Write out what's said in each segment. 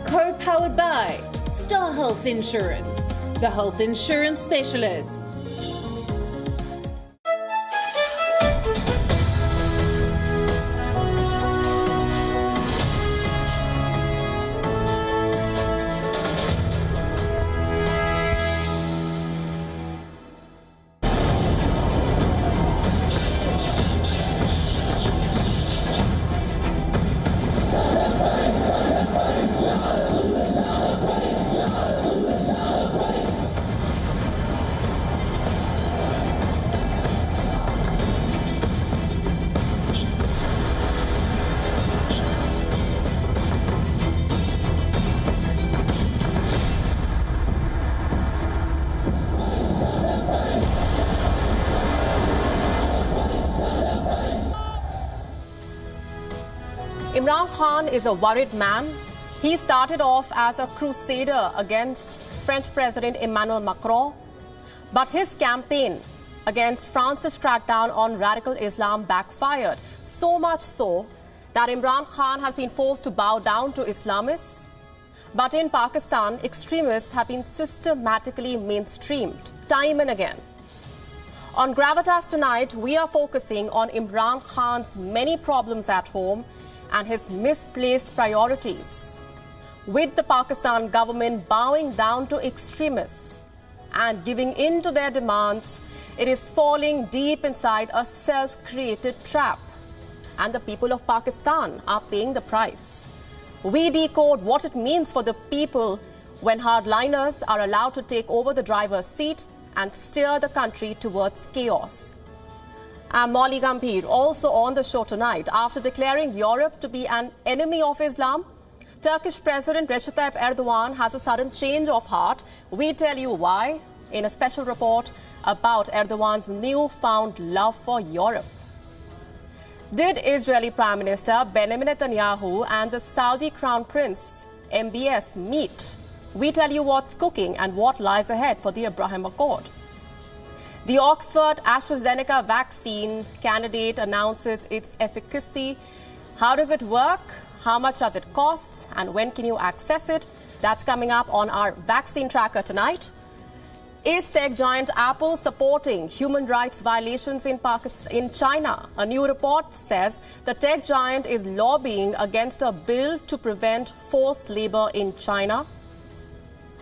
Co-powered by Star Health Insurance, the health insurance specialist. Imran Khan is a worried man. He started off as a crusader against French President Emmanuel Macron, but his campaign against France's crackdown on radical Islam backfired, so much so that Imran Khan has been forced to bow down to Islamists. But in Pakistan, extremists have been systematically mainstreamed, time and again. On Gravitas tonight, we are focusing on Imran Khan's many problems at home and his misplaced priorities. With the Pakistan government bowing down to extremists and giving in to their demands, it is falling deep inside a self-created trap. And the people of Pakistan are paying the price. We decode what it means for the people when hardliners are allowed to take over the driver's seat and steer the country towards chaos. I'm Molly Gambhir, also on the show tonight. After declaring Europe to be an enemy of Islam, Turkish President Recep Tayyip Erdogan has a sudden change of heart. We tell you why in a special report about Erdogan's newfound love for Europe. Did Israeli Prime Minister Benjamin Netanyahu and the Saudi Crown Prince MBS meet? We tell you what's cooking and what lies ahead for the Abraham Accord. The Oxford AstraZeneca vaccine candidate announces its efficacy. How does it work? How much does it cost? And when can you access it? That's coming up on our vaccine tracker tonight. Is tech giant Apple supporting human rights violations in China? A new report says the tech giant is lobbying against a bill to prevent forced labor in China.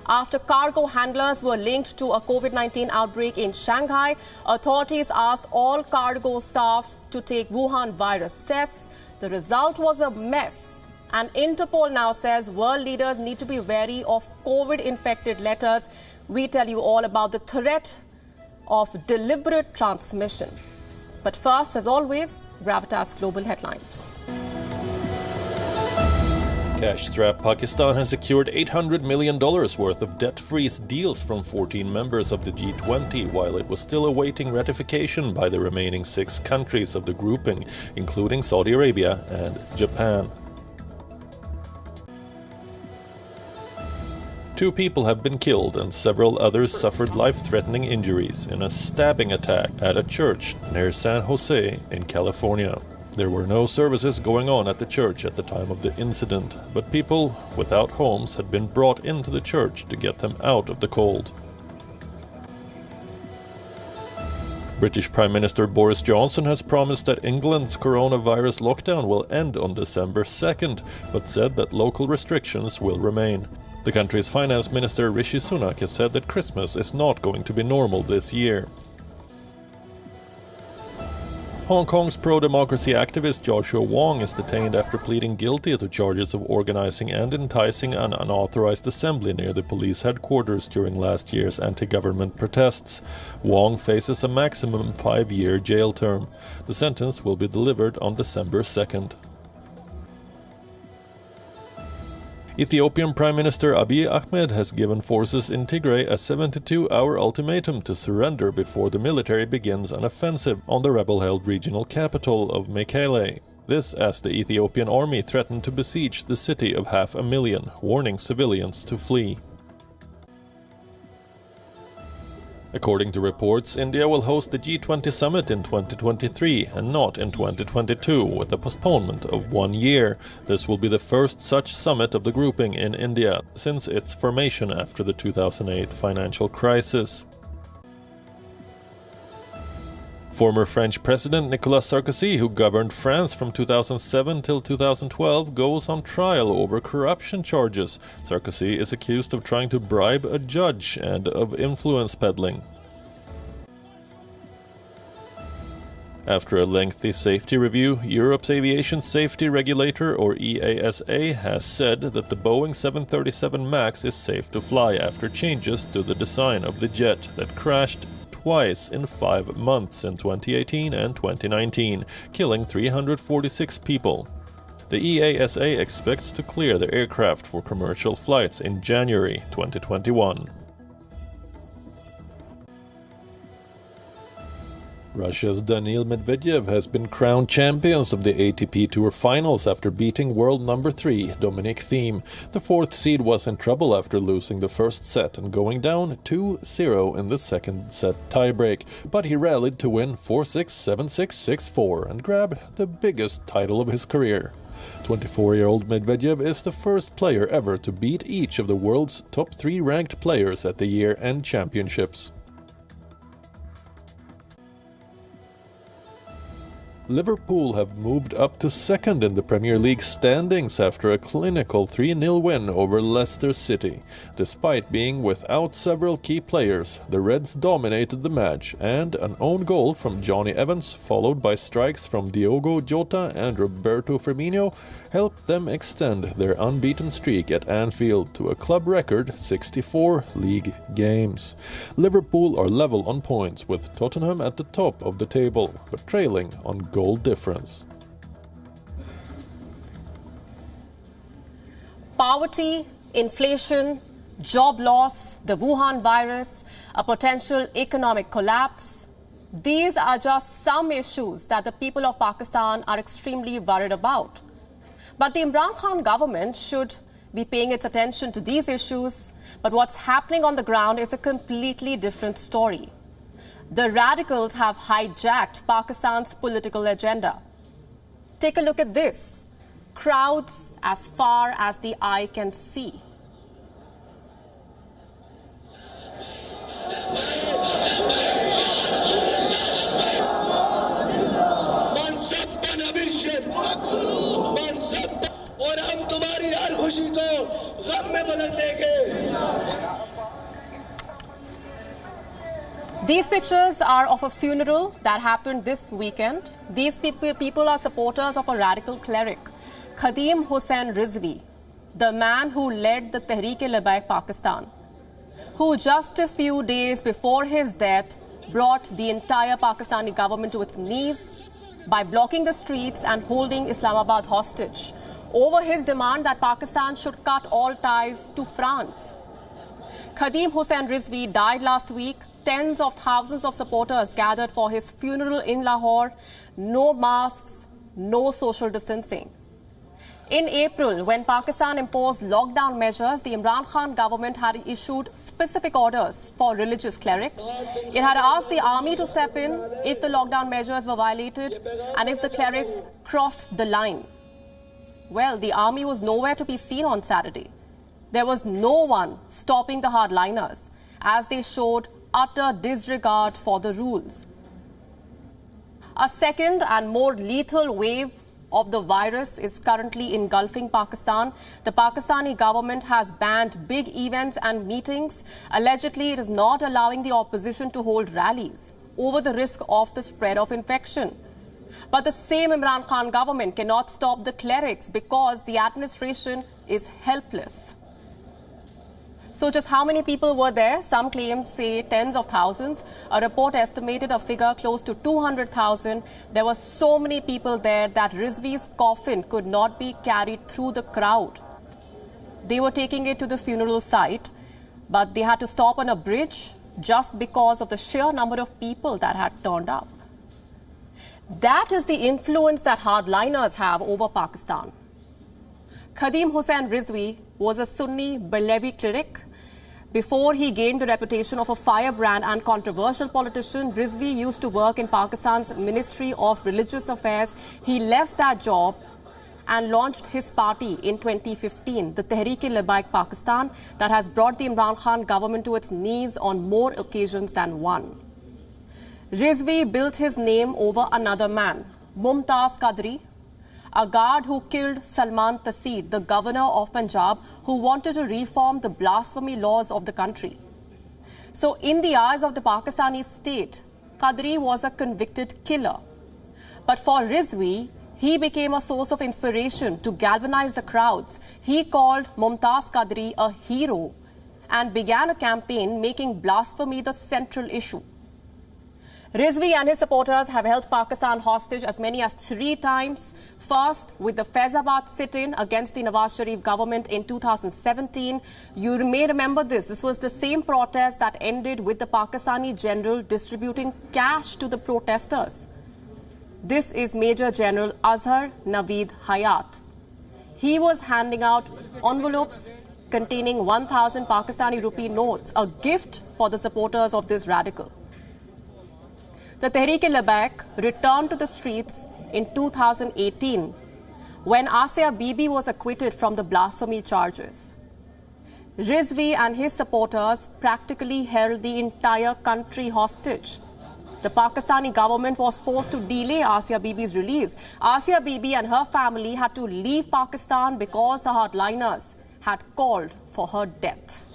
After cargo handlers were linked to a COVID-19 outbreak in Shanghai, authorities asked all cargo staff to take Wuhan virus tests. The result was a mess. And Interpol now says world leaders need to be wary of COVID-infected letters. We tell you all about the threat of deliberate transmission. But first, as always, Gravitas Global Headlines. Cash-strapped Pakistan has secured $800 million worth of debt-freeze deals from 14 members of the G20, while it was still awaiting ratification by the remaining 6 countries of the grouping, including Saudi Arabia and Japan. 2 people have been killed and several others suffered life-threatening injuries in a stabbing attack at a church near San Jose in California. There were no services going on at the church at the time of the incident, but people without homes had been brought into the church to get them out of the cold. British Prime Minister Boris Johnson has promised that England's coronavirus lockdown will end on December 2nd, but said that local restrictions will remain. The country's finance minister Rishi Sunak has said that Christmas is not going to be normal this year. Hong Kong's pro-democracy activist Joshua Wong is detained after pleading guilty to charges of organizing and enticing an unauthorized assembly near the police headquarters during last year's anti-government protests. Wong faces a maximum 5-year jail term. The sentence will be delivered on December 2nd. Ethiopian Prime Minister Abiy Ahmed has given forces in Tigray a 72-hour ultimatum to surrender before the military begins an offensive on the rebel-held regional capital of Mekelle. This as the Ethiopian army threatened to besiege the city of 500,000, warning civilians to flee. According to reports, India will host the G20 summit in 2023 and not in 2022, with a postponement of 1 year. This will be the first such summit of the grouping in India since its formation after the 2008 financial crisis. Former French President Nicolas Sarkozy, who governed France from 2007 till 2012, goes on trial over corruption charges. Sarkozy is accused of trying to bribe a judge and of influence peddling. After a lengthy safety review, Europe's aviation safety regulator, or EASA, has said that the Boeing 737 MAX is safe to fly after changes to the design of the jet that crashed twice in 5 months in 2018 and 2019, killing 346 people. The EASA expects to clear the aircraft for commercial flights in January 2021. Russia's Daniil Medvedev has been crowned champions of the ATP Tour Finals after beating world number 3 Dominic Thiem. The fourth seed was in trouble after losing the first set and going down 2-0 in the second set tiebreak, but he rallied to win 4-6, 7-6, 6-4 and grab the biggest title of his career. 24-year-old Medvedev is the first player ever to beat each of the world's top 3 ranked players at the year-end championships. Liverpool have moved up to second in the Premier League standings after a clinical 3-0 win over Leicester City. Despite being without several key players, the Reds dominated the match, and an own goal from Johnny Evans, followed by strikes from Diogo Jota and Roberto Firmino, helped them extend their unbeaten streak at Anfield to a club record 64 league games. Liverpool are level on points, with Tottenham at the top of the table, but trailing on goal difference. Poverty, inflation, job loss, the Wuhan virus, a potential economic collapse. These are just some issues that the people of Pakistan are extremely worried about. But the Imran Khan government should be paying its attention to these issues. But what's happening on the ground is a completely different story. The radicals have hijacked Pakistan's political agenda. Take a look at this. Crowds as far as the eye can see. These pictures are of a funeral that happened this weekend. These people are supporters of a radical cleric, Khadim Hussain Rizvi, the man who led the Tehreek-e-Labbaik Pakistan, who just a few days before his death brought the entire Pakistani government to its knees by blocking the streets and holding Islamabad hostage over his demand that Pakistan should cut all ties to France. Khadim Hussain Rizvi died last week. Tens of thousands of supporters gathered for his funeral in Lahore. No masks, no social distancing. In April, when Pakistan imposed lockdown measures, the Imran Khan government had issued specific orders for religious clerics. It had asked the army to step in if the lockdown measures were violated and if the clerics crossed the line. Well, the army was nowhere to be seen on Saturday. There was no one stopping the hardliners as they showed utter disregard for the rules. A second and more lethal wave of the virus is currently engulfing Pakistan. The Pakistani government has banned big events and meetings. Allegedly, it is not allowing the opposition to hold rallies over the risk of the spread of infection. But the same Imran Khan government cannot stop the clerics because the administration is helpless. So just how many people were there? Some claims say tens of thousands. A report estimated a figure close to 200,000. There were so many people there that Rizvi's coffin could not be carried through the crowd. They were taking it to the funeral site, but they had to stop on a bridge just because of the sheer number of people that had turned up. That is the influence that hardliners have over Pakistan. Khadim Hussain Rizvi was a Sunni Barelvi cleric Before he gained the reputation of a firebrand and controversial politician, Rizvi used to work in Pakistan's Ministry of Religious Affairs. He left that job and launched his party in 2015, the Tehreek-e-Labaik Pakistan, that has brought the Imran Khan government to its knees on more occasions than one. Rizvi built his name over another man, Mumtaz Qadri, a guard who killed Salman Taseer, the governor of Punjab, who wanted to reform the blasphemy laws of the country. So in the eyes of the Pakistani state, Qadri was a convicted killer. But for Rizvi, he became a source of inspiration to galvanize the crowds. He called Mumtaz Qadri a hero and began a campaign making blasphemy the central issue. Rizvi and his supporters have held Pakistan hostage as many as 3 times. First, with the Faizabad sit-in against the Nawaz Sharif government in 2017. You may remember this. This was the same protest that ended with the Pakistani general distributing cash to the protesters. This is Major General Azhar Naveed Hayat. He was handing out envelopes containing 1,000 Pakistani rupee notes, a gift for the supporters of this radical. The Tehreek-e-Labaik returned to the streets in 2018 when Asia Bibi was acquitted from the blasphemy charges. Rizvi and his supporters practically held the entire country hostage. The Pakistani government was forced to delay Asia Bibi's release. Asia Bibi and her family had to leave Pakistan because the hardliners had called for her death.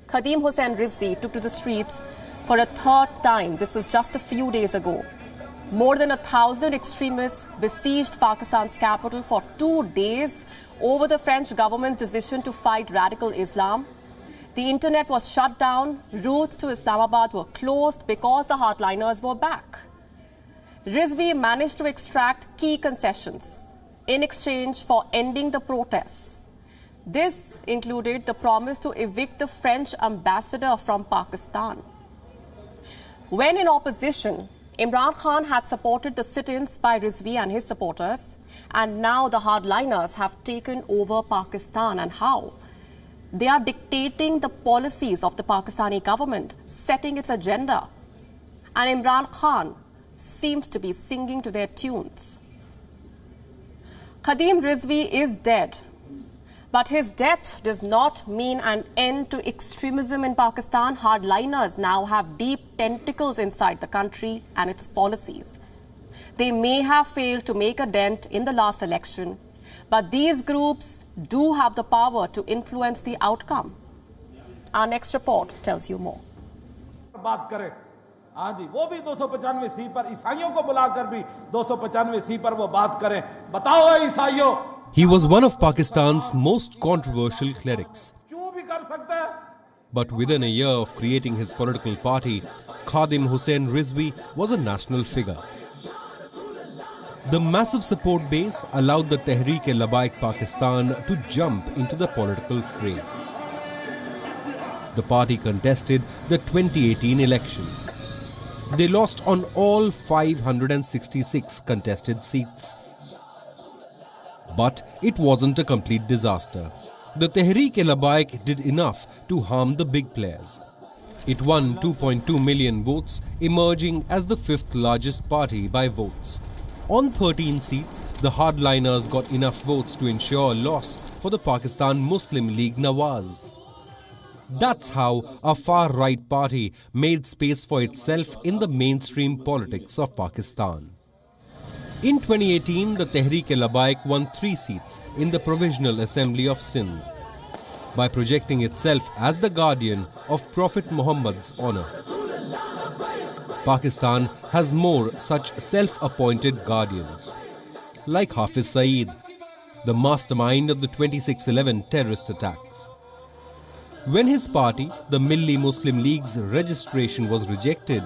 Khadim Hussain Rizvi took to the streets for a 3rd time. This was just a few days ago. More than 1,000 extremists besieged Pakistan's capital for 2 days over the French government's decision to fight radical Islam. The internet was shut down. Routes to Islamabad were closed because the hardliners were back. Rizvi managed to extract key concessions in exchange for ending the protests. This included the promise to evict the French ambassador from Pakistan. When in opposition, Imran Khan had supported the sit-ins by Rizvi and his supporters, and now the hardliners have taken over Pakistan. And how? They are dictating the policies of the Pakistani government, setting its agenda. And Imran Khan seems to be singing to their tunes. Khadim Rizvi is dead. But his death does not mean an end to extremism in Pakistan. Hardliners now have deep tentacles inside the country and its policies. They may have failed to make a dent in the last election, but these groups do have the power to influence the outcome. Our next report tells you more. बात करें, हाँ जी, वो भी 295 पर ईसाइयों को बुलाकर भी 295 पर वो बात करें. बताओ ईसाइयों. He was one of Pakistan's most controversial clerics. But within a year of creating his political party, Khadim Hussain Rizvi was a national figure. The massive support base allowed the Tehreek-e-Labaik Pakistan to jump into the political fray. The party contested the 2018 election. They lost on all 566 contested seats. But it wasn't a complete disaster. The Tehreek-e-Labaik did enough to harm the big players. It won 2.2 million votes, emerging as the 5th largest party by votes. On 13 seats, the hardliners got enough votes to ensure a loss for the Pakistan Muslim League Nawaz. That's how a far-right party made space for itself in the mainstream politics of Pakistan. In 2018, the Tehreek-e-Labaik won 3 seats in the Provisional Assembly of Sindh by projecting itself as the guardian of Prophet Muhammad's honor. Pakistan has more such self-appointed guardians, like Hafiz Saeed, the mastermind of the 26/11 terrorist attacks. When his party, the Milli Muslim League's registration was rejected,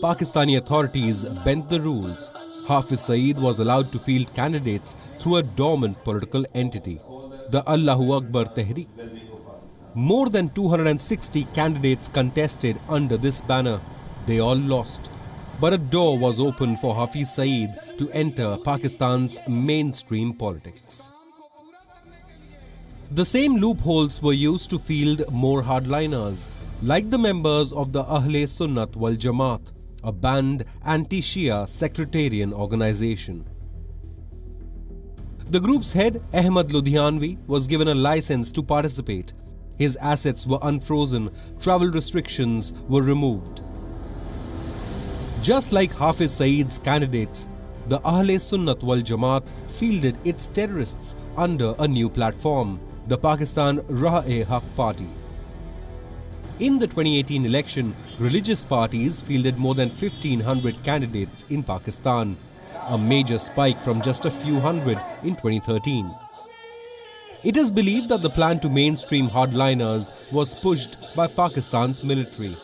Pakistani authorities bent the rules. Hafiz Saeed was allowed to field candidates through a dormant political entity, the Allahu Akbar Tehreek. More than 260 candidates contested under this banner. They all lost. But a door was opened for Hafiz Saeed to enter Pakistan's mainstream politics. The same loopholes were used to field more hardliners, like the members of the Ahle Sunnat wal Jamaat, a banned anti-Shia sectarian organization. The group's head, Ahmad Ludhianvi, was given a license to participate. His assets were unfrozen, travel restrictions were removed. Just like Hafiz Saeed's candidates, the Ahle Sunnat wal Jamaat fielded its terrorists under a new platform, the Pakistan Rah-e-Haq Party. In the 2018 election, religious parties fielded more than 1,500 candidates in Pakistan, a major spike from just a few hundred in 2013. It is believed that the plan to mainstream hardliners was pushed by Pakistan's military.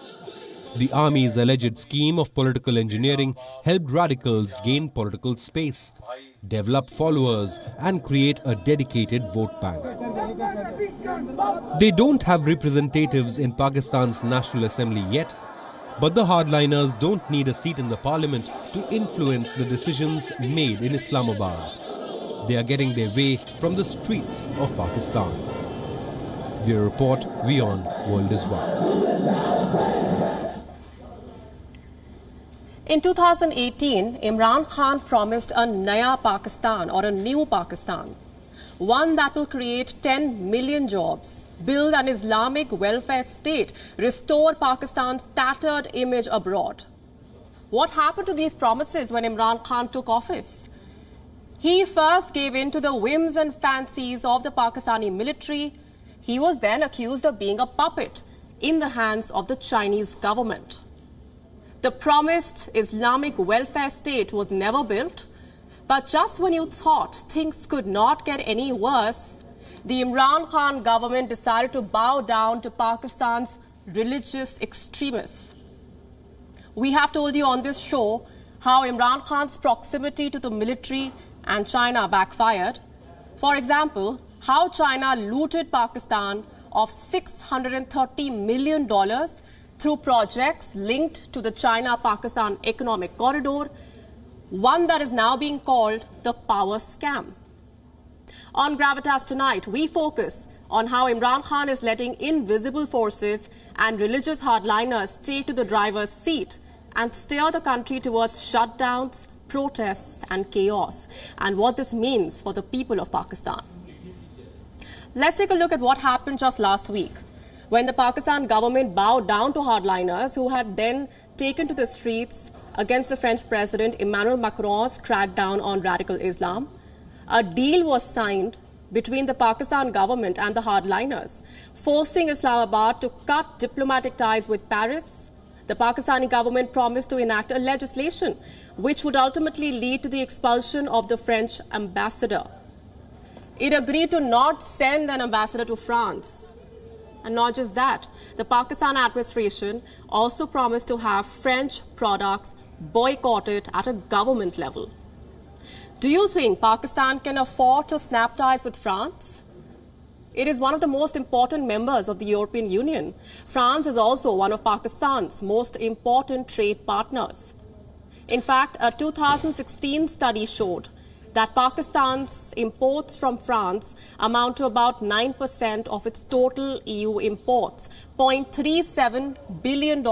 The army's alleged scheme of political engineering helped radicals gain political space, develop followers, and create a dedicated vote bank. They don't have representatives in Pakistan's National Assembly yet, but the hardliners don't need a seat in the parliament to influence the decisions made in Islamabad. They are getting their way from the streets of Pakistan. Bureau Report, WION World is One. In 2018, Imran Khan promised a Naya Pakistan or a new Pakistan, one that will create 10 million jobs, build an Islamic welfare state, restore Pakistan's tattered image abroad. What happened to these promises when Imran Khan took office? He first gave in to the whims and fancies of the Pakistani military. He was then accused of being a puppet in the hands of the Chinese government. The promised Islamic welfare state was never built, but just when you thought things could not get any worse, the Imran Khan government decided to bow down to Pakistan's religious extremists. We have told you on this show how Imran Khan's proximity to the military and China backfired. For example, how China looted Pakistan of $630 million through projects linked to the China-Pakistan Economic Corridor, one that is now being called the power scam. On Gravitas tonight, we focus on how Imran Khan is letting invisible forces and religious hardliners take to the driver's seat and steer the country towards shutdowns, protests and chaos, and what this means for the people of Pakistan. Let's take a look at what happened just last week, when the Pakistan government bowed down to hardliners who had then taken to the streets against the French President Emmanuel Macron's crackdown on radical Islam. A deal was signed between the Pakistan government and the hardliners, forcing Islamabad to cut diplomatic ties with Paris. The Pakistani government promised to enact a legislation which would ultimately lead to the expulsion of the French ambassador. It agreed to not send an ambassador to France. And not just that, the Pakistan administration also promised to have French products boycotted at a government level. Do you think Pakistan can afford to snap ties with France? It is one of the most important members of the European Union. France is also one of Pakistan's most important trade partners. In fact, a 2016 study showed that Pakistan's imports from France amount to about 9% of its total EU imports, $0.37 billion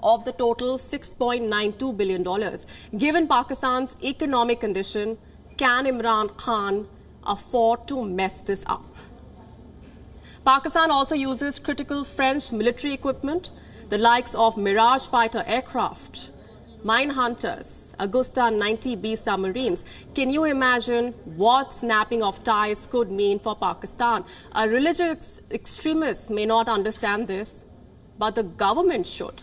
of the total $6.92 billion. Given Pakistan's economic condition, can Imran Khan afford to mess this up? Pakistan also uses critical French military equipment, the likes of Mirage fighter aircraft, mine hunters, Augusta 90B submarines. Can you imagine what snapping of ties could mean for Pakistan? A religious extremist may not understand this, but the government should.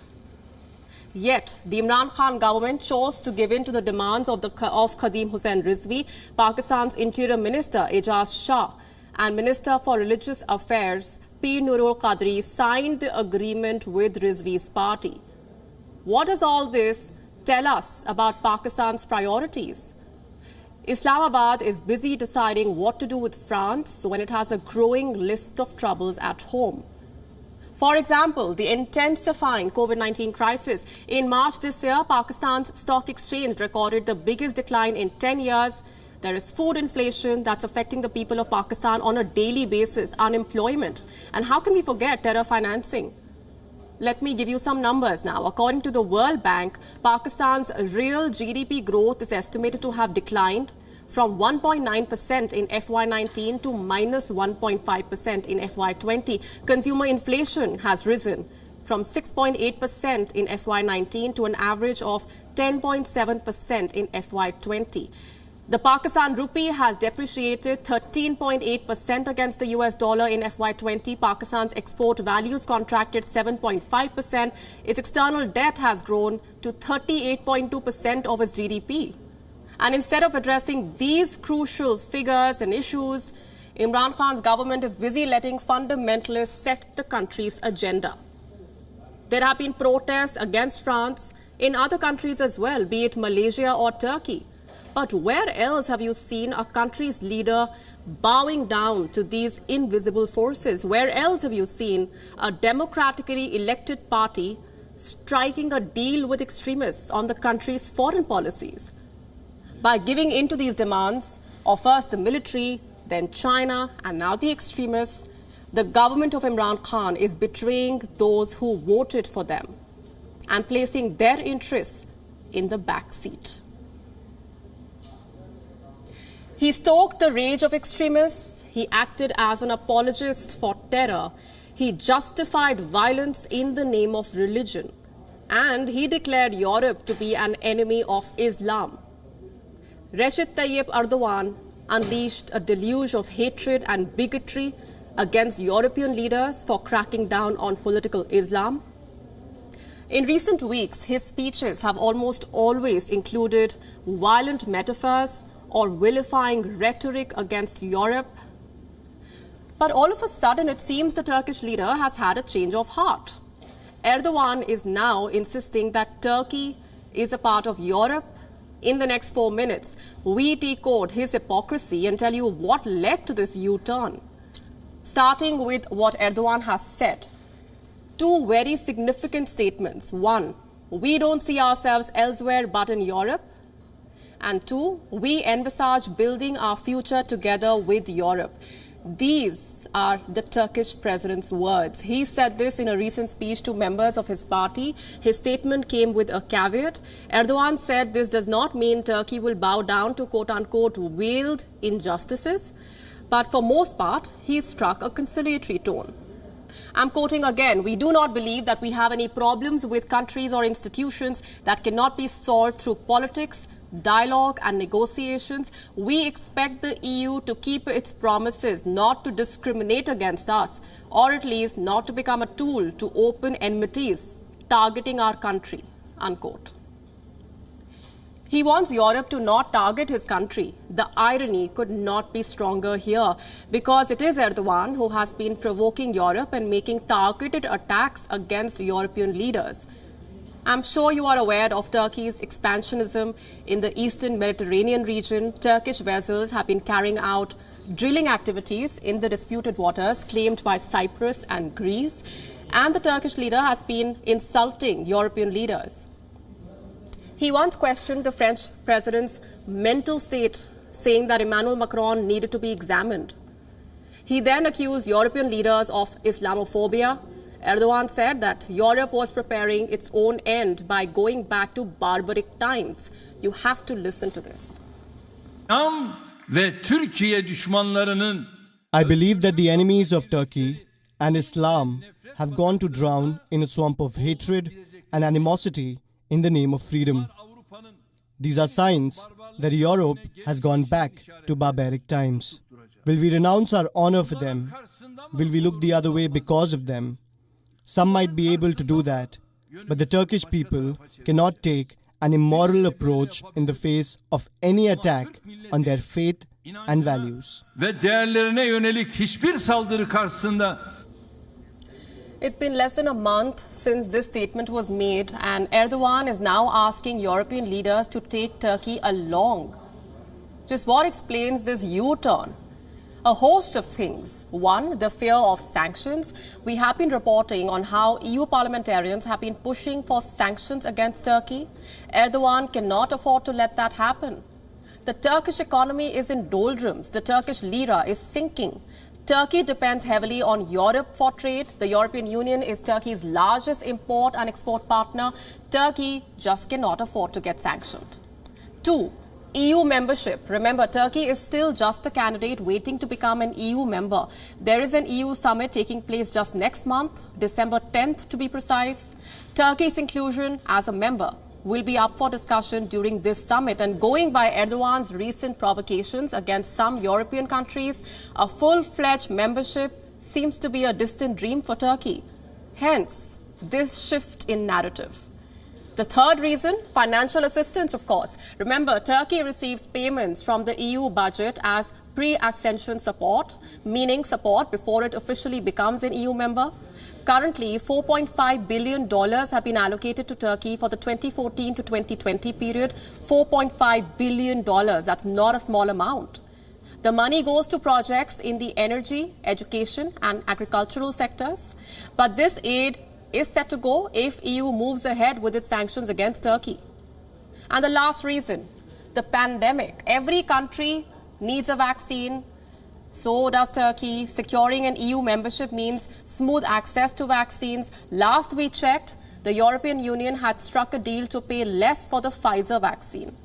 Yet, the Imran Khan government chose to give in to the demands of Khadim Hussain Rizvi, Pakistan's Interior Minister Ejaz Shah, and Minister for Religious Affairs P. Nurul Qadri signed the agreement with Rizvi's party. What does all this tell us about Pakistan's priorities? Islamabad is busy deciding what to do with France when it has a growing list of troubles at home. For example, the intensifying COVID-19 crisis. In March this year, Pakistan's stock exchange recorded the biggest decline in 10 years. There is food inflation that's affecting the people of Pakistan on a daily basis, unemployment. And how can we forget terror financing? Let me give you some numbers now. According to the World Bank, Pakistan's real GDP growth is estimated to have declined from 1.9% in FY19 to minus 1.5% in FY20. Consumer inflation has risen from 6.8% in FY19 to an average of 10.7% in FY20. The Pakistan rupee has depreciated 13.8% against the US dollar in FY20. Pakistan's export values contracted 7.5%. Its external debt has grown to 38.2% of its GDP. And instead of addressing these crucial figures and issues, Imran Khan's government is busy letting fundamentalists set the country's agenda. There have been protests against France in other countries as well, be it Malaysia or Turkey. But where else have you seen a country's leader bowing down to these invisible forces? Where else have you seen a democratically elected party striking a deal with extremists on the country's foreign policies? By giving in to these demands of first the military, then China, and now the extremists, the government of Imran Khan is betraying those who voted for them and placing their interests in the back seat. He stoked the rage of extremists. He acted as an apologist for terror. He justified violence in the name of religion. And he declared Europe to be an enemy of Islam. Recep Tayyip Erdogan unleashed a deluge of hatred and bigotry against European leaders for cracking down on political Islam. In recent weeks, his speeches have almost always included violent metaphors or vilifying rhetoric against Europe. But all of a sudden, it seems the Turkish leader has had a change of heart. Erdogan is now insisting that Turkey is a part of Europe. In the next 4 minutes, we decode his hypocrisy and tell you what led to this U-turn. Starting with what Erdogan has said. Two very significant statements. One, we don't see ourselves elsewhere but in Europe. And two, we envisage building our future together with Europe. These are the Turkish president's words. He said this in a recent speech to members of his party. His statement came with a caveat. Erdogan said this does not mean Turkey will bow down to quote-unquote veiled injustices. But for most part, he struck a conciliatory tone. I'm quoting again, we do not believe that we have any problems with countries or institutions that cannot be solved through politics, dialogue and negotiations. We expect the EU to keep its promises not to discriminate against us, or at least not to become a tool to open enmities targeting our country, unquote. He wants Europe to not target his country. The irony could not be stronger here because it is Erdogan who has been provoking Europe and making targeted attacks against European leaders. I'm sure you are aware of Turkey's expansionism in the eastern Mediterranean region. Turkish vessels have been carrying out drilling activities in the disputed waters claimed by Cyprus and Greece. And the Turkish leader has been insulting European leaders. He once questioned the French president's mental state, saying that Emmanuel Macron needed to be examined. He then accused European leaders of Islamophobia. Erdogan said that Europe was preparing its own end by going back to barbaric times. You have to listen to this. I believe that the enemies of Turkey and Islam have gone to drown in a swamp of hatred and animosity in the name of freedom. These are signs that Europe has gone back to barbaric times. Will we renounce our honor for them? Will we look the other way because of them? Some might be able to do that, but the Turkish people cannot take an immoral approach in the face of any attack on their faith and values. It's been less than a month since this statement was made, and Erdogan is now asking European leaders to take Turkey along. Just what explains this U-turn? A host of things. One, the fear of sanctions. We have been reporting on how EU parliamentarians have been pushing for sanctions against Turkey. Erdogan cannot afford to let that happen. The Turkish economy is in doldrums. The Turkish lira is sinking. Turkey depends heavily on Europe for trade. The European Union is Turkey's largest import and export partner. Turkey just cannot afford to get sanctioned. 2. EU membership. Remember, Turkey is still just a candidate waiting to become an EU member. There is an EU summit taking place just next month, December 10th to be precise. Turkey's inclusion as a member will be up for discussion during this summit. And going by Erdogan's recent provocations against some European countries, a full-fledged membership seems to be a distant dream for Turkey. Hence, this shift in narrative. The third reason, financial assistance, of course. Remember, Turkey receives payments from the EU budget as pre-accession support, meaning support before it officially becomes an EU member. Currently, $4.5 billion have been allocated to Turkey for the 2014 to 2020 period. $4.5 billion, that's not a small amount. The money goes to projects in the energy, education and agricultural sectors. But this aid is set to go if EU moves ahead with its sanctions against Turkey. And the last reason, the pandemic. Every country needs a vaccine. So does Turkey. Securing an EU membership means smooth access to vaccines. Last we checked, the European Union had struck a deal to pay less for the Pfizer vaccine.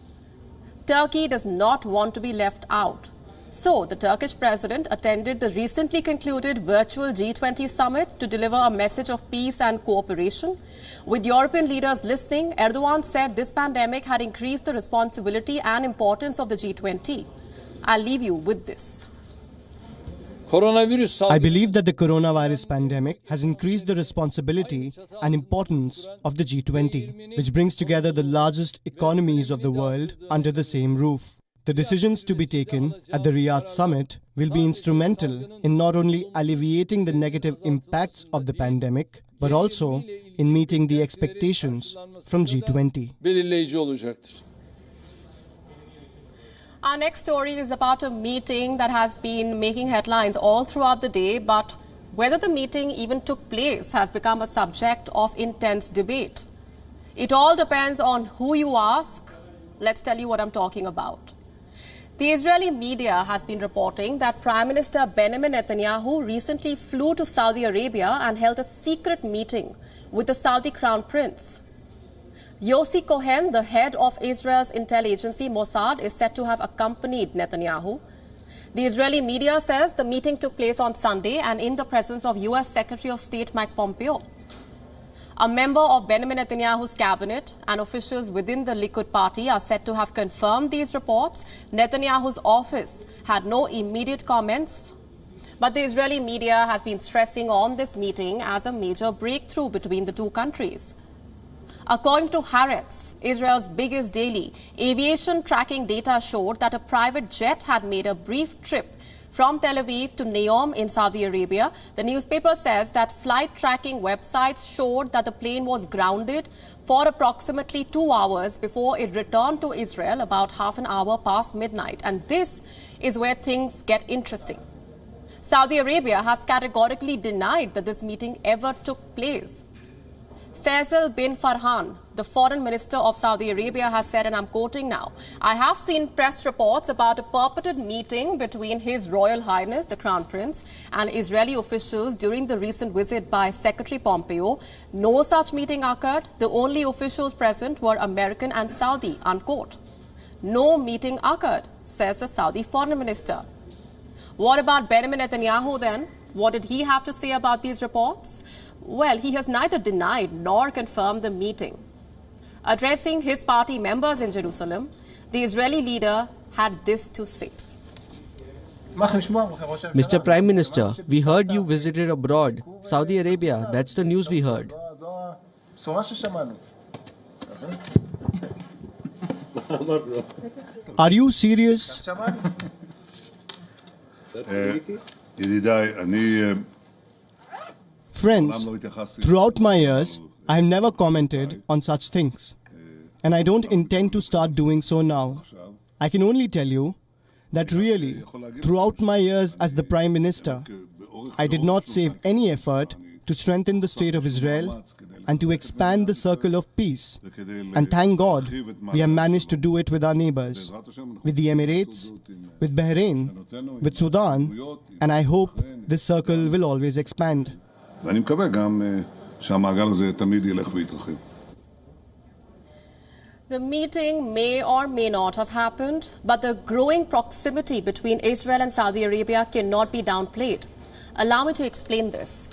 Turkey does not want to be left out. So, the Turkish president attended the recently concluded virtual G20 summit to deliver a message of peace and cooperation. With European leaders listening, Erdogan said this pandemic had increased the responsibility and importance of the G20. I'll leave you with this. I believe that the coronavirus pandemic has increased the responsibility and importance of the G20, which brings together the largest economies of the world under the same roof. The decisions to be taken at the Riyadh summit will be instrumental in not only alleviating the negative impacts of the pandemic, but also in meeting the expectations from G20. Our next story is about a meeting that has been making headlines all throughout the day, but whether the meeting even took place has become a subject of intense debate. It all depends on who you ask. Let's tell you what I'm talking about. The Israeli media has been reporting that Prime Minister Benjamin Netanyahu recently flew to Saudi Arabia and held a secret meeting with the Saudi Crown Prince. Yossi Cohen, the head of Israel's intel agency Mossad, is said to have accompanied Netanyahu. The Israeli media says the meeting took place on Sunday and in the presence of U.S. Secretary of State Mike Pompeo. A member of Benjamin Netanyahu's cabinet and officials within the Likud party are said to have confirmed these reports. Netanyahu's office had no immediate comments, but the Israeli media has been stressing on this meeting as a major breakthrough between the two countries. According to Haaretz, Israel's biggest daily, aviation tracking data showed that a private jet had made a brief trip from Tel Aviv to Neom in Saudi Arabia. The newspaper says that flight tracking websites showed that the plane was grounded for approximately 2 hours before it returned to Israel about half an hour past midnight. And this is where things get interesting. Saudi Arabia has categorically denied that this meeting ever took place. Faisal bin Farhan, the foreign minister of Saudi Arabia, has said, and I'm quoting now, "I have seen press reports about a purported meeting between His Royal Highness, the Crown Prince, and Israeli officials during the recent visit by Secretary Pompeo. No such meeting occurred. The only officials present were American and Saudi," unquote. No meeting occurred, says the Saudi foreign minister. What about Benjamin Netanyahu then? What did he have to say about these reports? Well, he has neither denied nor confirmed the meeting. Addressing his party members in Jerusalem, the Israeli leader had this to say. Mr. Prime Minister, we heard you visited abroad, Saudi Arabia. That's the news we heard. Are you serious? Friends, throughout my years, I have never commented on such things. And I don't intend to start doing so now. I can only tell you that really, throughout my years as the Prime Minister, I did not save any effort to strengthen the state of Israel and to expand the circle of peace. And thank God, we have managed to do it with our neighbors, with the Emirates, with Bahrain, with Sudan, and I hope this circle will always expand. The meeting may or may not have happened, but the growing proximity between Israel and Saudi Arabia cannot be downplayed. Allow me to explain this.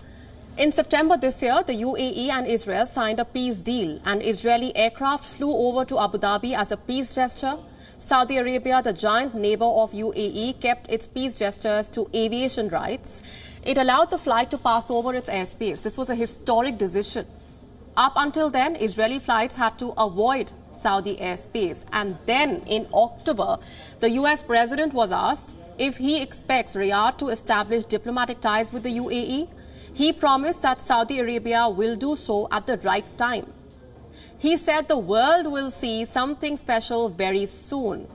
In September this year, the UAE and Israel signed a peace deal, and Israeli aircraft flew over to Abu Dhabi as a peace gesture. Saudi Arabia, the giant neighbor of UAE, kept its peace gestures to aviation rights. It allowed the flight to pass over its airspace. This was a historic decision. Up until then, Israeli flights had to avoid Saudi airspace. And then in October, the US president was asked if he expects Riyadh to establish diplomatic ties with the UAE. He promised that Saudi Arabia will do so at the right time. He said the world will see something special very soon.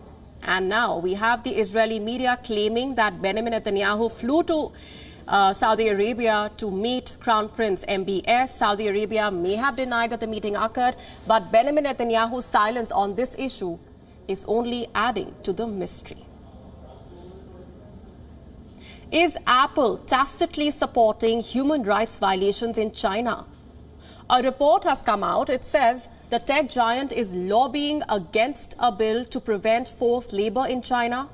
And now we have the Israeli media claiming that Benjamin Netanyahu flew to Saudi Arabia to meet Crown Prince MBS. Saudi Arabia may have denied that the meeting occurred, but Benjamin Netanyahu's silence on this issue is only adding to the mystery. Is Apple tacitly supporting human rights violations in China? A report has come out. It says the tech giant is lobbying against a bill to prevent forced labor in China.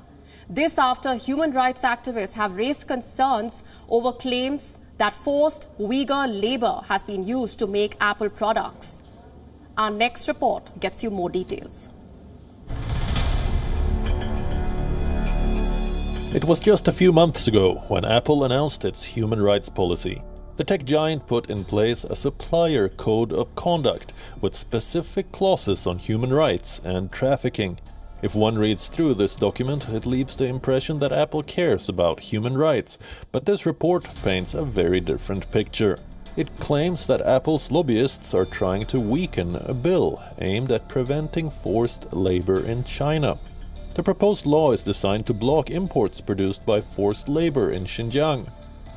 This after human rights activists have raised concerns over claims that forced Uyghur labor has been used to make Apple products. Our next report gets you more details. It was just a few months ago when Apple announced its human rights policy. The tech giant put in place a supplier code of conduct with specific clauses on human rights and trafficking. If one reads through this document, it leaves the impression that Apple cares about human rights, but this report paints a very different picture. It claims that Apple's lobbyists are trying to weaken a bill aimed at preventing forced labor in China. The proposed law is designed to block imports produced by forced labor in Xinjiang,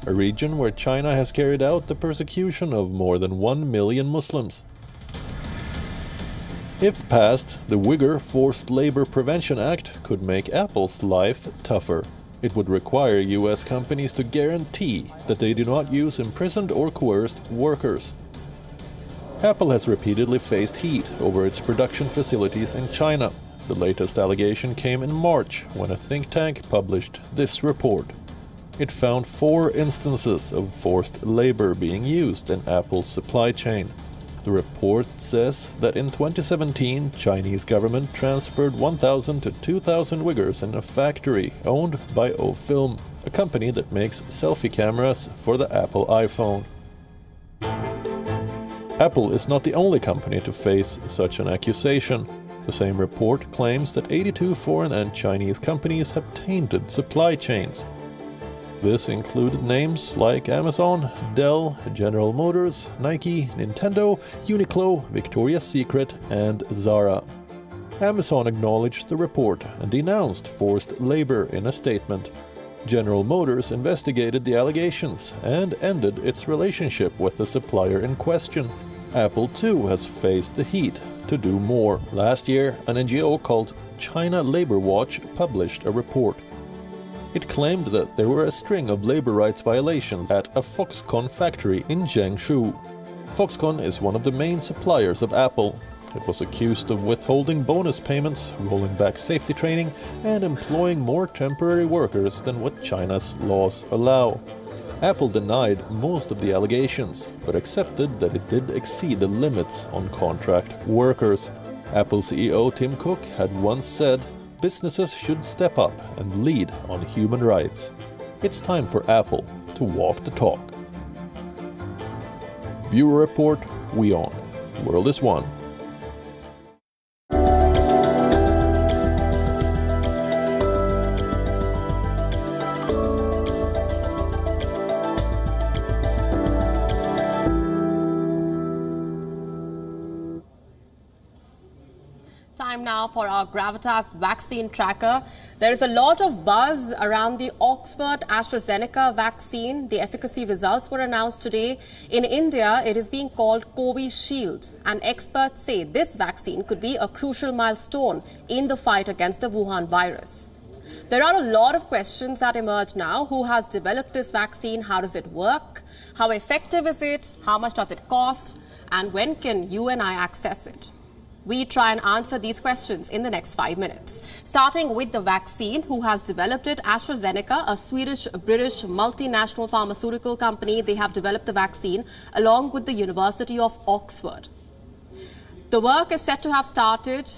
a region where China has carried out the persecution of more than 1 million Muslims. If passed, the Uyghur Forced Labor Prevention Act could make Apple's life tougher. It would require US companies to guarantee that they do not use imprisoned or coerced workers. Apple has repeatedly faced heat over its production facilities in China. The latest allegation came in March when a think tank published this report. It found 4 instances of forced labor being used in Apple's supply chain. The report says that in 2017, Chinese government transferred 1,000 to 2,000 Uyghurs in a factory owned by O-Film, a company that makes selfie cameras for the Apple iPhone. Apple is not the only company to face such an accusation. The same report claims that 82 foreign and Chinese companies have tainted supply chains. This included names like Amazon, Dell, General Motors, Nike, Nintendo, Uniqlo, Victoria's Secret, and Zara. Amazon acknowledged the report and denounced forced labor in a statement. General Motors investigated the allegations and ended its relationship with the supplier in question. Apple too has faced the heat to do more. Last year, an NGO called China Labor Watch published a report. It claimed that there were a string of labor rights violations at a Foxconn factory in Jiangsu. Foxconn is one of the main suppliers of Apple. It was accused of withholding bonus payments, rolling back safety training, and employing more temporary workers than what China's laws allow. Apple denied most of the allegations, but accepted that it did exceed the limits on contract workers. Apple CEO Tim Cook had once said, "Businesses should step up and lead on human rights." It's time for Apple to walk the talk. Bureau Report, WION. World is one. now for our Gravitas vaccine tracker. There is a lot of buzz around the Oxford AstraZeneca vaccine. The efficacy results were announced today. In India, it is being called Covishield, and experts say this vaccine could be a crucial milestone in the fight against the Wuhan virus. There are a lot of questions that emerge now. Who has developed this vaccine? How does it work? How effective is it? How much does it cost? And when can you and I access it? We try and answer these questions in the next 5 minutes. Starting with the vaccine, who has developed it? AstraZeneca, a Swedish-British multinational pharmaceutical company. They have developed the vaccine along with the University of Oxford. The work is said to have started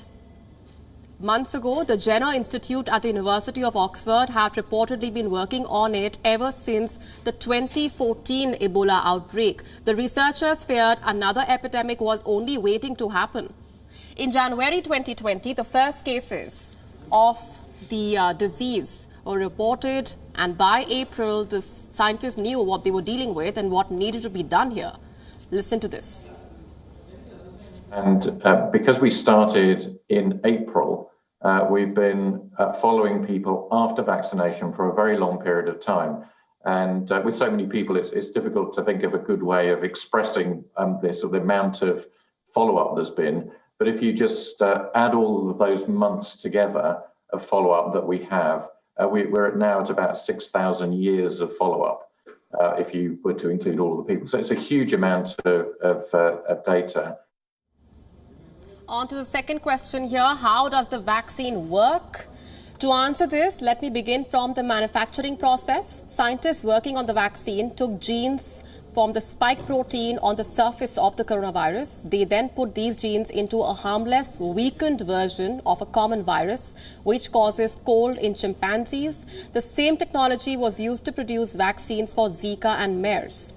months ago. The Jenner Institute at the University of Oxford have reportedly been working on it ever since the 2014 Ebola outbreak. The researchers feared another epidemic was only waiting to happen. In January 2020, the first cases of the disease were reported, and by April, the scientists knew what they were dealing with and what needed to be done here. Listen to this. And because we started in April, we've been following people after vaccination for a very long period of time. And with so many people, it's difficult to think of a good way of expressing this, or the amount of follow-up there's been. But if you just add all of those months together of follow-up that we have, we're now at about 6,000 years of follow-up, if you were to include all of the people. So it's a huge amount of data. On to the second question here. How does the vaccine work? To answer this, let me begin from the manufacturing process. Scientists working on the vaccine took genes from the spike protein on the surface of the coronavirus. They then put these genes into a harmless, weakened version of a common virus, which causes cold in chimpanzees. The same technology was used to produce vaccines for Zika and MERS.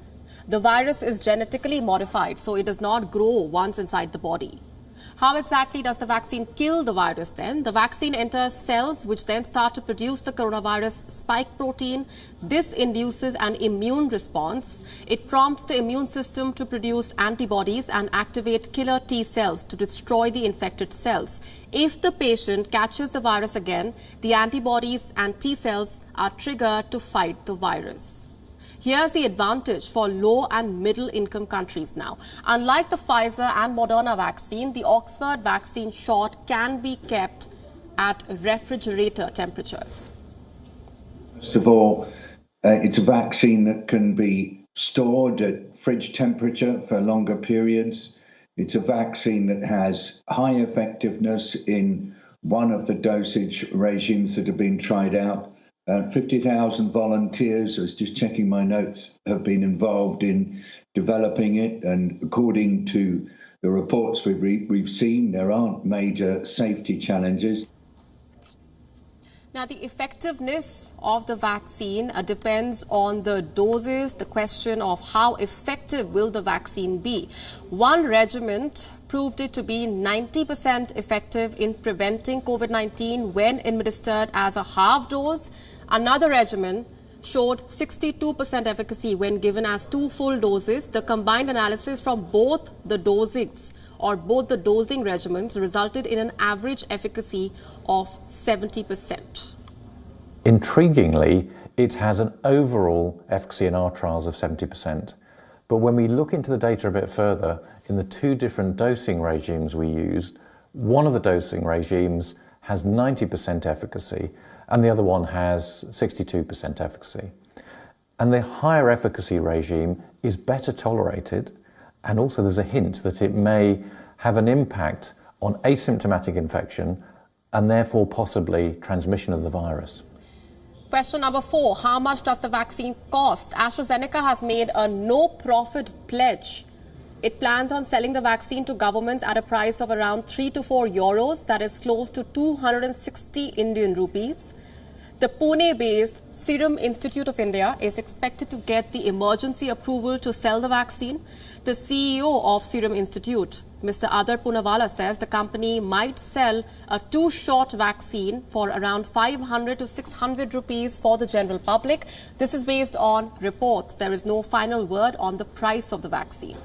The virus is genetically modified, so it does not grow once inside the body. How exactly does the vaccine kill the virus then? The vaccine enters cells which then start to produce the coronavirus spike protein. This induces an immune response. It prompts the immune system to produce antibodies and activate killer T cells to destroy the infected cells. If the patient catches the virus again, the antibodies and T cells are triggered to fight the virus. Here's the advantage for low and middle income countries now. Unlike the Pfizer and Moderna vaccine, the Oxford vaccine shot can be kept at refrigerator temperatures. First of all, it's a vaccine that can be stored at fridge temperature for longer periods. It's a vaccine that has high effectiveness in one of the dosage regimes that have been tried out. 50,000 volunteers, I was just checking my notes, have been involved in developing it. And according to the reports we've seen, there aren't major safety challenges. Now, the effectiveness of the vaccine depends on the doses, the question of how effective will the vaccine be. One regimen proved it to be 90% effective in preventing COVID-19 when administered as a half dose. Another regimen showed 62% efficacy when given as 2 full doses. The combined analysis from both the dosings or both the dosing regimens resulted in an average efficacy of 70%. Intriguingly, it has an overall efficacy in our trials of 70%. But when we look into the data a bit further, in the 2 different dosing regimes we used, one of the dosing regimes has 90% efficacy and the other one has 62% efficacy. And the higher efficacy regime is better tolerated, and also there's a hint that it may have an impact on asymptomatic infection and therefore possibly transmission of the virus. Question number 4, how much does the vaccine cost? AstraZeneca has made a no-profit pledge. It plans on selling the vaccine to governments at a price of around 3 to 4 euros, that is close to 260 Indian rupees. The Pune-based Serum Institute of India is expected to get the emergency approval to sell the vaccine. The CEO of Serum Institute, Mr. Adar Poonawalla, says the company might sell a 2-shot vaccine for around 500 to 600 rupees for the general public. This is based on reports. There is no final word on the price of the vaccine.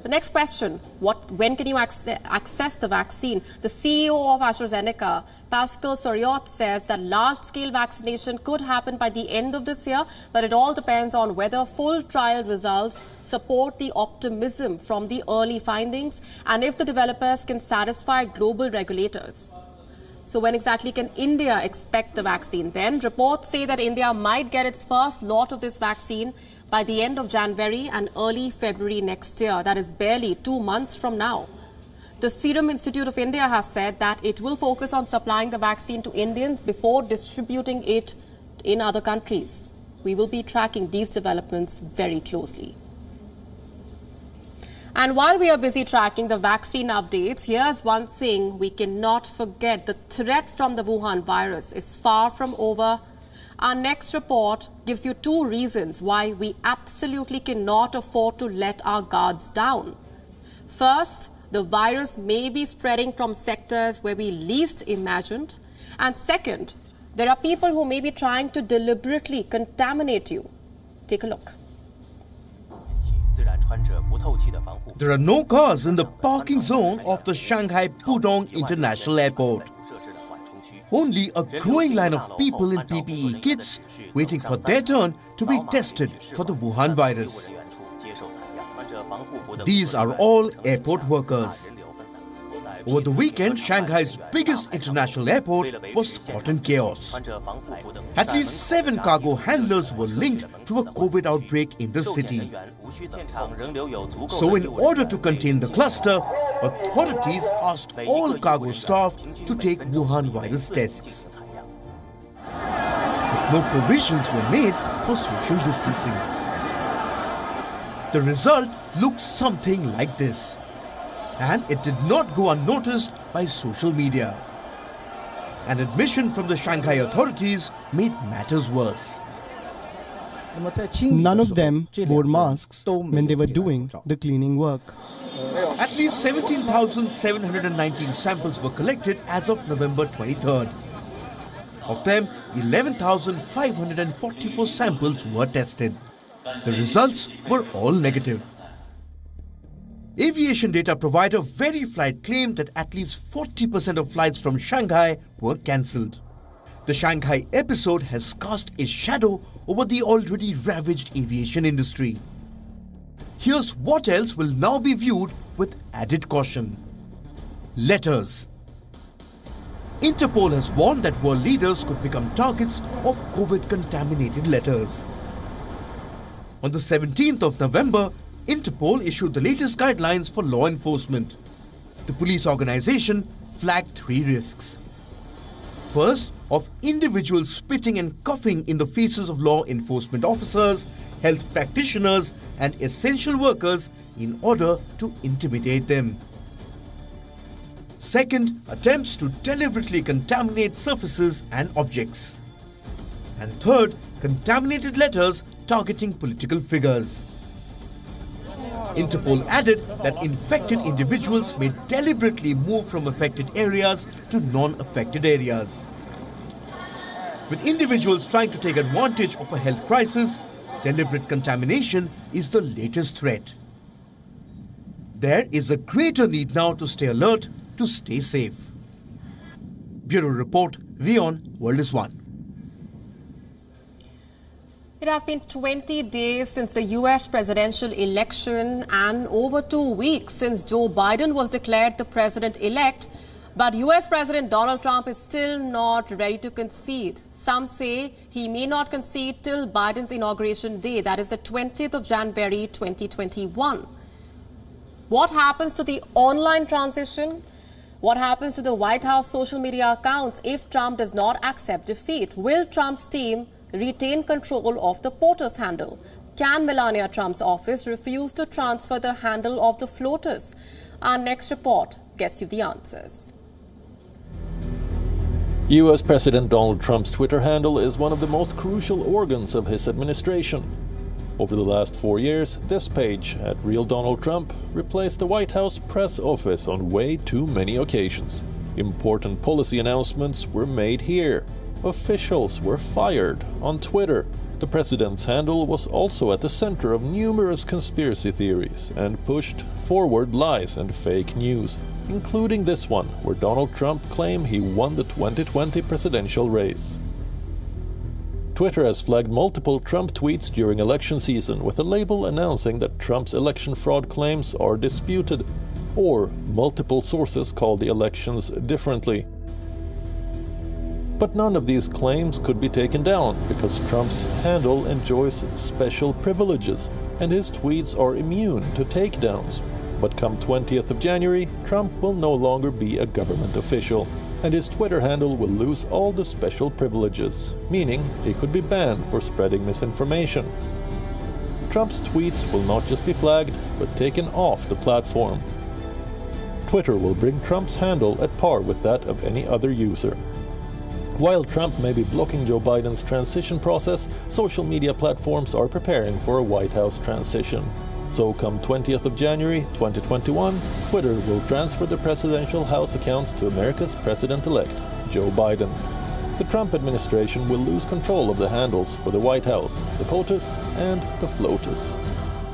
The next question, when can you access the vaccine? The CEO of AstraZeneca, Pascal Soriot, says that large-scale vaccination could happen by the end of this year, but it all depends on whether full trial results support the optimism from the early findings and if the developers can satisfy global regulators. So when exactly can India expect the vaccine then? Reports say that India might get its first lot of this vaccine by the end of January and early February next year. That is barely 2 months from now. The Serum Institute of India has said that it will focus on supplying the vaccine to Indians before distributing it in other countries. We will be tracking these developments very closely. And while we are busy tracking the vaccine updates, here's one thing we cannot forget. The threat from the Wuhan virus is far from over. Our next report gives you 2 reasons why we absolutely cannot afford to let our guards down. First, the virus may be spreading from sectors where we least imagined. And second, there are people who may be trying to deliberately contaminate you. Take a look. There are no cars in the parking zone of the Shanghai Pudong International Airport. Only a growing line of people in PPE kits waiting for their turn to be tested for the Wuhan virus. These are all airport workers. Over the weekend, Shanghai's biggest international airport was caught in chaos. At least 7 cargo handlers were linked to a COVID outbreak in the city. So in order to contain the cluster, authorities asked all cargo staff to take Wuhan virus tests. But no provisions were made for social distancing. The result looked something like this. And it did not go unnoticed by social media. An admission from the Shanghai authorities made matters worse. None of them wore masks when they were doing the cleaning work. At least 17,719 samples were collected as of November 23rd. Of them, 11,544 samples were tested. The results were all negative. Aviation data provider VeriFlight claimed that at least 40% of flights from Shanghai were cancelled. The Shanghai episode has cast a shadow over the already ravaged aviation industry. Here's what else will now be viewed with added caution. Letters. Interpol has warned that world leaders could become targets of COVID-contaminated letters. On the 17th of November, Interpol issued the latest guidelines for law enforcement. The police organization flagged 3 risks. First, of individuals spitting and coughing in the faces of law enforcement officers, health practitioners and essential workers in order to intimidate them. Second, attempts to deliberately contaminate surfaces and objects. And third, contaminated letters targeting political figures. Interpol added that infected individuals may deliberately move from affected areas to non-affected areas. With individuals trying to take advantage of a health crisis, deliberate contamination is the latest threat. There is a greater need now to stay alert, to stay safe. Bureau Report, WION World is One. It has been 20 days since the US presidential election and over 2 weeks since Joe Biden was declared the president-elect. But US President Donald Trump is still not ready to concede. Some say he may not concede till Biden's inauguration day, that is the 20th of January 2021. What happens to the online transition? What happens to the White House social media accounts if Trump does not accept defeat? Will Trump's team retain control of the POTUS handle? Can Melania Trump's office refuse to transfer the handle of the floaters? Our next report gets you the answers. US President Donald Trump's Twitter handle is one of the most crucial organs of his administration. Over the last 4 years, this page, @RealDonaldTrump, replaced the White House press office on way too many occasions. Important policy announcements were made here. Officials were fired on Twitter. The president's handle was also at the center of numerous conspiracy theories and pushed forward lies and fake news, including this one, where Donald Trump claimed he won the 2020 presidential race. Twitter has flagged multiple Trump tweets during election season with a label announcing that Trump's election fraud claims are disputed, or multiple sources call the elections differently. But none of these claims could be taken down because Trump's handle enjoys special privileges and his tweets are immune to takedowns. But come 20th of January, Trump will no longer be a government official, and his Twitter handle will lose all the special privileges, meaning he could be banned for spreading misinformation. Trump's tweets will not just be flagged, but taken off the platform. Twitter will bring Trump's handle at par with that of any other user. While Trump may be blocking Joe Biden's transition process, social media platforms are preparing for a White House transition. So come 20th of January 2021, Twitter will transfer the presidential House accounts to America's president-elect, Joe Biden. The Trump administration will lose control of the handles for the White House, the POTUS and the FLOTUS.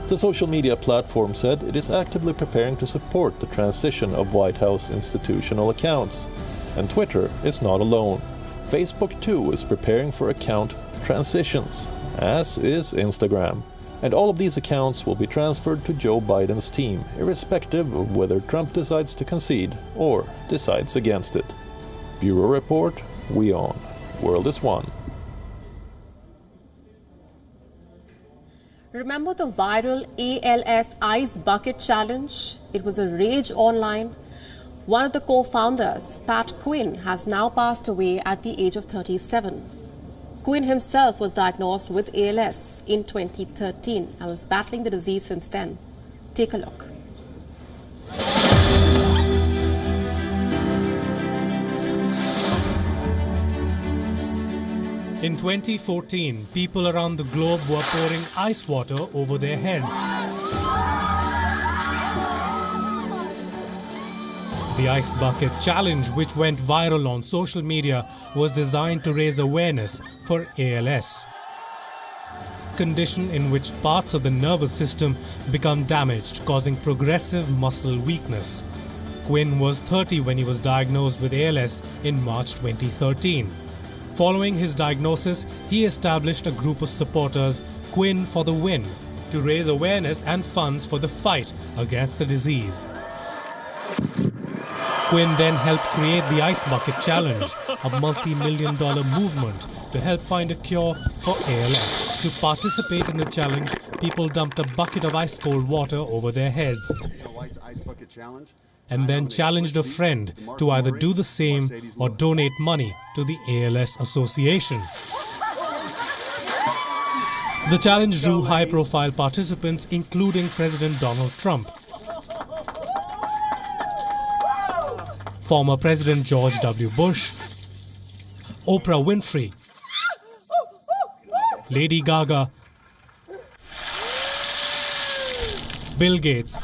The social media platform said it is actively preparing to support the transition of White House institutional accounts. And Twitter is not alone. Facebook too is preparing for account transitions, as is Instagram. And all of these accounts will be transferred to Joe Biden's team, irrespective of whether Trump decides to concede or decides against it. Bureau Report, WION. World is One. Remember the viral ALS Ice Bucket Challenge? It was a rage online. One of the co-founders, Pat Quinn, has now passed away at the age of 37. Quinn himself was diagnosed with ALS in 2013 and was battling the disease since then. Take a look. In 2014, people around the globe were pouring ice water over their heads. The Ice Bucket Challenge, which went viral on social media, was designed to raise awareness for ALS, a condition in which parts of the nervous system become damaged, causing progressive muscle weakness. Quinn was 30 when he was diagnosed with ALS in March 2013. Following his diagnosis, he established a group of supporters, Quinn for the Win, to raise awareness and funds for the fight against the disease. Quinn then helped create the Ice Bucket Challenge, a multi-million-dollar movement to help find a cure for ALS. To participate in the challenge, people dumped a bucket of ice-cold water over their heads and then challenged a friend to either do the same or donate money to the ALS Association. The challenge drew high-profile participants, including President Donald Trump, former President George W. Bush, Oprah Winfrey, Lady Gaga, Bill Gates,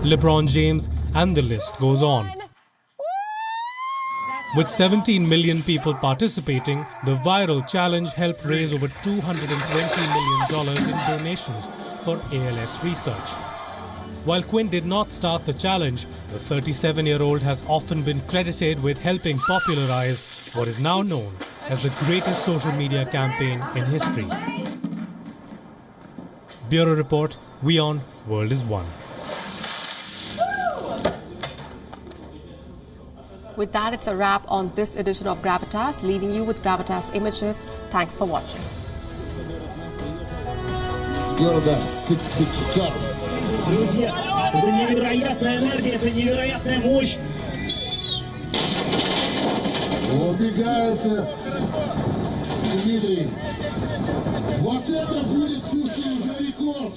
LeBron James, and the list goes on. With 17 million people participating, the viral challenge helped raise over $220 million in donations for ALS research. While Quinn did not start the challenge, the 37-year-old has often been credited with helping popularize what is now known as the greatest social media campaign in history. Bureau Report, WION, World is One. With that, it's a wrap on this edition of Gravitas, leaving you with Gravitas images. Thanks for watching. Друзья, это невероятная энергия, это невероятная мощь. Убегается Дмитрий. Вот это будет чувствовать за рекорд.